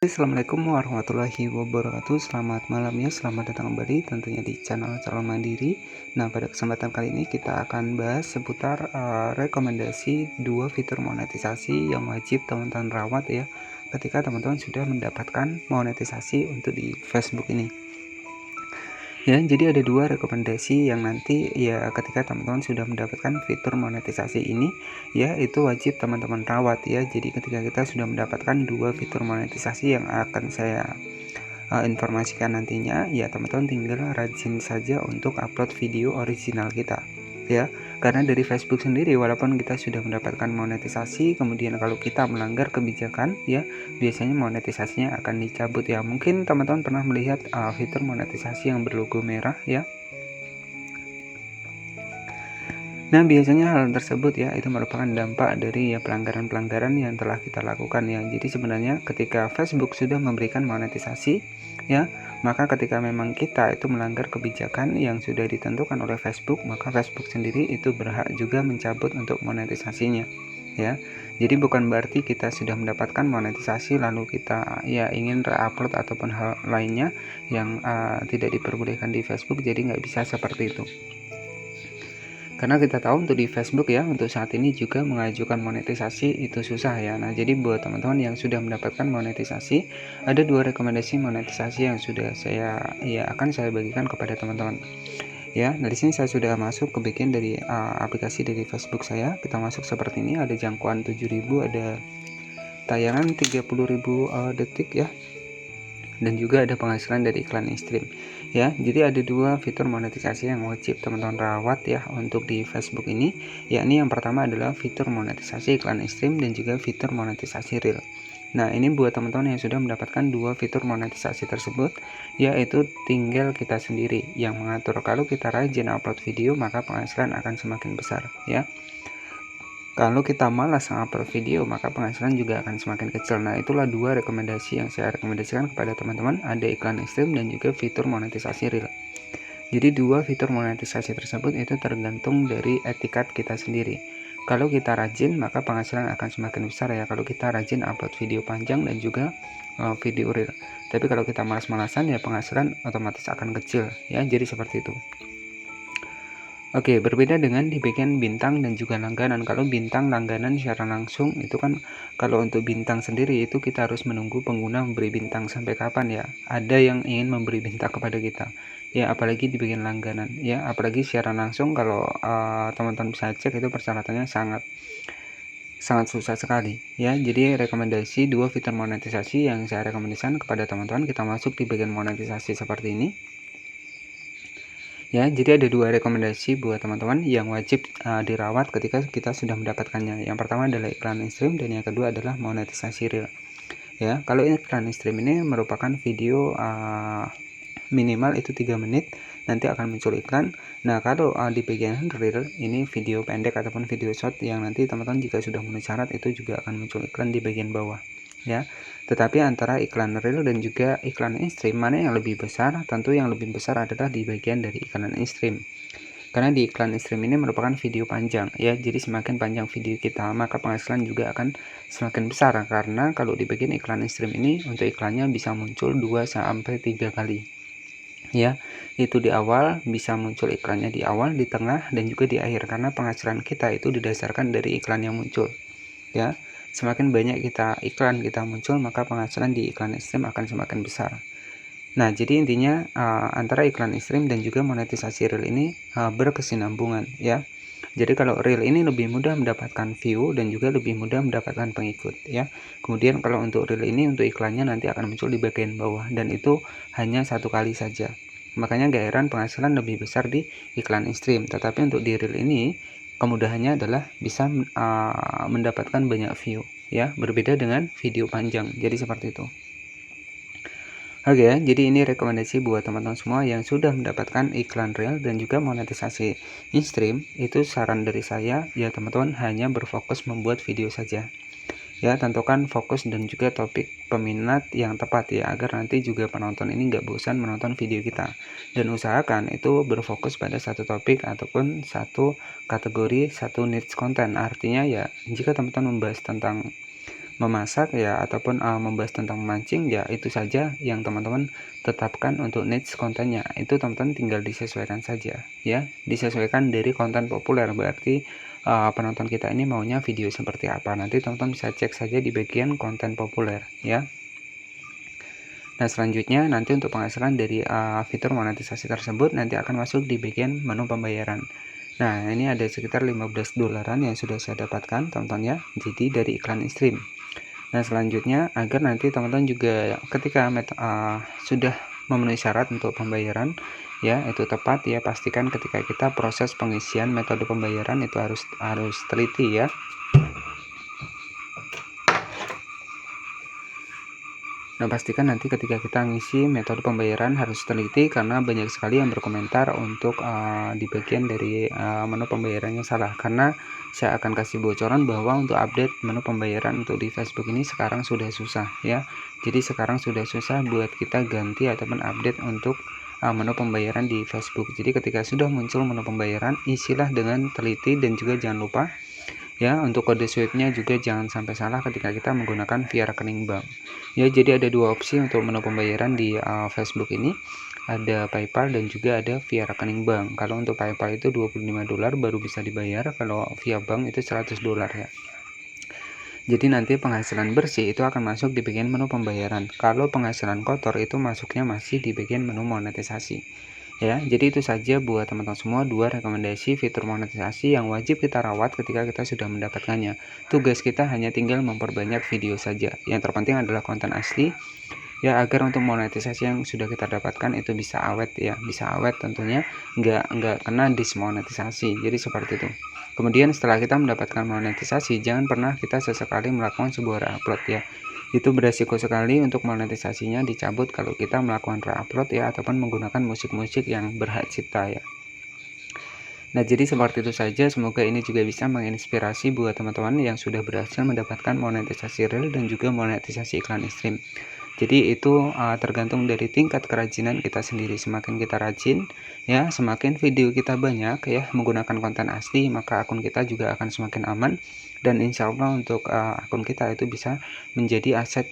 Assalamualaikum warahmatullahi wabarakatuh. Selamat malam ya, selamat datang kembali tentunya di channel Calon Mandiri. Nah, pada kesempatan kali ini kita akan bahas seputar rekomendasi 2 fitur monetisasi yang wajib teman-teman rawat ya ketika teman-teman sudah mendapatkan monetisasi untuk di Facebook ini. Ya, jadi ada 2 rekomendasi yang nanti ya ketika teman-teman sudah mendapatkan fitur monetisasi ini ya itu wajib teman-teman rawat ya. Jadi ketika kita sudah mendapatkan 2 fitur monetisasi yang akan saya informasikan nantinya ya, teman-teman tinggal rajin saja untuk upload video original kita ya, karena dari Facebook sendiri walaupun kita sudah mendapatkan monetisasi, kemudian kalau kita melanggar kebijakan ya biasanya monetisasinya akan dicabut ya. Mungkin teman-teman pernah melihat fitur monetisasi yang berlogo merah ya. Nah, biasanya hal tersebut ya itu merupakan dampak dari ya pelanggaran-pelanggaran yang telah kita lakukan ya. Jadi sebenarnya ketika Facebook sudah memberikan monetisasi ya, maka ketika memang kita itu melanggar kebijakan yang sudah ditentukan oleh Facebook, maka Facebook sendiri itu berhak juga mencabut untuk monetisasinya ya. Jadi bukan berarti kita sudah mendapatkan monetisasi lalu kita ya ingin re-upload ataupun hal lainnya yang tidak diperbolehkan di Facebook, jadi nggak bisa seperti itu. Karena kita tahu untuk di Facebook ya untuk saat ini juga mengajukan monetisasi itu susah ya. Nah, jadi buat teman-teman yang sudah mendapatkan monetisasi, ada 2 rekomendasi monetisasi yang sudah akan saya bagikan kepada teman-teman. Ya, nah di sini saya sudah masuk ke bagian dari aplikasi dari Facebook saya. Kita masuk seperti ini, ada jangkauan 7.000, ada tayangan 30.000 detik ya. Dan juga ada penghasilan dari iklan in-stream ya. Jadi ada 2 fitur monetisasi yang wajib teman-teman rawat ya untuk di Facebook ini, yakni yang pertama adalah fitur monetisasi iklan in-stream dan juga fitur monetisasi reel. Nah, ini buat teman-teman yang sudah mendapatkan 2 fitur monetisasi tersebut, yaitu tinggal kita sendiri yang mengatur. Kalau kita rajin upload video, maka penghasilan akan semakin besar ya. Kalau kita malas upload video, maka penghasilan juga akan semakin kecil. Nah, itulah 2 rekomendasi yang saya rekomendasikan kepada teman-teman, ada iklan in-stream dan juga fitur monetisasi reel. Jadi 2 fitur monetisasi tersebut itu tergantung dari etikat kita sendiri. Kalau kita rajin, maka penghasilan akan semakin besar ya. Kalau kita rajin upload video panjang dan juga video reel. Tapi kalau kita malas-malasan ya penghasilan otomatis akan kecil ya. Jadi seperti itu. Oke, berbeda dengan di bagian bintang dan juga langganan. Kalau bintang langganan secara langsung itu kan, kalau untuk bintang sendiri itu kita harus menunggu pengguna memberi bintang sampai kapan ya. Ada yang ingin memberi bintang kepada kita. Ya, apalagi di bagian langganan ya, apalagi secara langsung kalau teman-teman bisa cek itu persyaratannya sangat susah sekali ya. Jadi rekomendasi 2 fitur monetisasi yang saya rekomendasikan kepada teman-teman, kita masuk di bagian monetisasi seperti ini. Ya, jadi ada 2 rekomendasi buat teman-teman yang wajib dirawat ketika kita sudah mendapatkannya. Yang pertama adalah iklan in-stream dan yang kedua adalah monetisasi reel. Ya, kalau iklan in-stream ini merupakan video minimal itu 3 menit, nanti akan muncul iklan. Nah, kalau di bagian reel ini video pendek ataupun video short yang nanti teman-teman jika sudah memenuhi syarat itu juga akan muncul iklan di bagian bawah. Ya, tetapi antara iklan reel dan juga iklan in-stream mana yang lebih besar? Tentu yang lebih besar adalah di bagian dari iklan in-stream. Karena di iklan in-stream ini merupakan video panjang ya. Jadi semakin panjang video kita, maka penghasilan juga akan semakin besar, karena kalau di bagian iklan in-stream ini untuk iklannya bisa muncul 2 sampai 3 kali. Ya, itu di awal bisa muncul iklannya di awal, di tengah dan juga di akhir, karena penghasilan kita itu didasarkan dari iklan yang muncul. Ya. Semakin banyak iklan kita muncul, maka penghasilan di iklan in-stream akan semakin besar. Nah, jadi intinya antara iklan in-stream dan juga monetisasi reel ini berkesinambungan ya. Jadi kalau reel ini lebih mudah mendapatkan view dan juga lebih mudah mendapatkan pengikut ya. Kemudian kalau untuk reel ini untuk iklannya nanti akan muncul di bagian bawah dan itu hanya 1 kali saja. Makanya gak heran penghasilan lebih besar di iklan in-stream. Tetapi untuk di reel ini kemudahannya adalah bisa mendapatkan banyak view ya, berbeda dengan video panjang. Jadi seperti itu. Oke, jadi ini rekomendasi buat teman-teman semua yang sudah mendapatkan iklan reel dan juga monetisasi in-stream. Itu saran dari saya ya, teman-teman hanya berfokus membuat video saja ya. Tentukan fokus dan juga topik peminat yang tepat ya, agar nanti juga penonton ini nggak bosan menonton video kita. Dan usahakan itu berfokus pada satu topik ataupun satu kategori, satu niche konten. Artinya ya, jika teman-teman membahas tentang memasak ya, ataupun membahas tentang memancing ya, itu saja yang teman-teman tetapkan untuk niche kontennya. Itu teman-teman tinggal disesuaikan saja ya, disesuaikan dari konten populer. Berarti penonton kita ini maunya video seperti apa, nanti teman-teman bisa cek saja di bagian konten populer ya. Nah, selanjutnya nanti untuk penghasilan dari fitur monetisasi tersebut nanti akan masuk di bagian menu pembayaran. Nah, ini ada sekitar 15 dolaran yang sudah saya dapatkan teman-teman ya, jadi dari iklan stream. Nah, selanjutnya agar nanti teman-teman juga ketika sudah memenuhi syarat untuk pembayaran ya, itu tepat ya, pastikan ketika kita proses pengisian metode pembayaran itu harus teliti ya. Nah, pastikan nanti ketika kita ngisi metode pembayaran harus teliti, karena banyak sekali yang berkomentar untuk di bagian dari menu pembayarannya salah. Karena saya akan kasih bocoran bahwa untuk update menu pembayaran untuk di Facebook ini sekarang sudah susah ya. Jadi sekarang sudah susah buat kita ganti ataupun update untuk menu pembayaran di Facebook. Jadi ketika sudah muncul menu pembayaran, isilah dengan teliti dan juga jangan lupa ya, untuk kode swipe-nya juga jangan sampai salah ketika kita menggunakan via rekening bank. Ya, jadi ada dua opsi untuk menu pembayaran di Facebook ini. Ada PayPal dan juga ada via rekening bank. Kalau untuk PayPal itu 25 dolar baru bisa dibayar, kalau via bank itu 100 dolar ya. Jadi nanti penghasilan bersih itu akan masuk di bagian menu pembayaran. Kalau penghasilan kotor itu masuknya masih di bagian menu monetisasi. Ya, jadi itu saja buat teman-teman semua, dua rekomendasi fitur monetisasi yang wajib kita rawat ketika kita sudah mendapatkannya. Tugas kita hanya tinggal memperbanyak video saja. Yang terpenting adalah konten asli ya, agar untuk monetisasi yang sudah kita dapatkan itu bisa awet ya, bisa awet tentunya, nggak kena dismonetisasi. Jadi seperti itu. Kemudian setelah kita mendapatkan monetisasi, jangan pernah kita sesekali melakukan sebuah re-upload ya. Itu beresiko sekali untuk monetisasinya dicabut kalau kita melakukan re-upload ya, ataupun menggunakan musik-musik yang berhak cipta ya. Nah, jadi seperti itu saja. Semoga ini juga bisa menginspirasi buat teman-teman yang sudah berhasil mendapatkan monetisasi real dan juga monetisasi iklan stream. Jadi itu tergantung dari tingkat kerajinan kita sendiri. Semakin kita rajin ya, semakin video kita banyak ya menggunakan konten asli, maka akun kita juga akan semakin aman, dan insya Allah untuk akun kita itu bisa menjadi aset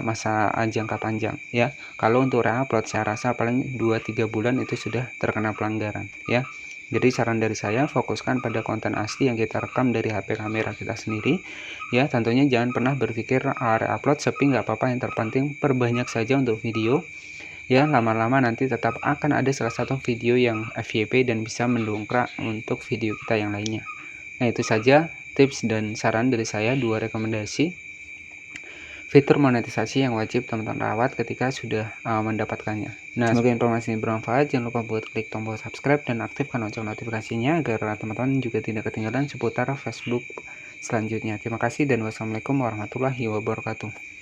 masa jangka panjang ya. Kalau untuk re-upload saya rasa paling 2-3 bulan itu sudah terkena pelanggaran ya. Jadi saran dari saya, fokuskan pada konten asli yang kita rekam dari HP kamera kita sendiri ya. Tentunya jangan pernah berpikir re-upload sepi nggak apa-apa, yang terpenting perbanyak saja untuk video ya. Lama-lama nanti tetap akan ada salah satu video yang FYP dan bisa mendongkrak untuk video kita yang lainnya. Nah, itu saja tips dan saran dari saya, dua rekomendasi fitur monetisasi yang wajib teman-teman rawat ketika sudah mendapatkannya. Nah, semoga informasi ini bermanfaat. Jangan lupa buat klik tombol subscribe dan aktifkan lonceng notifikasinya agar teman-teman juga tidak ketinggalan seputar Facebook selanjutnya. Terima kasih dan wassalamualaikum warahmatullahi wabarakatuh.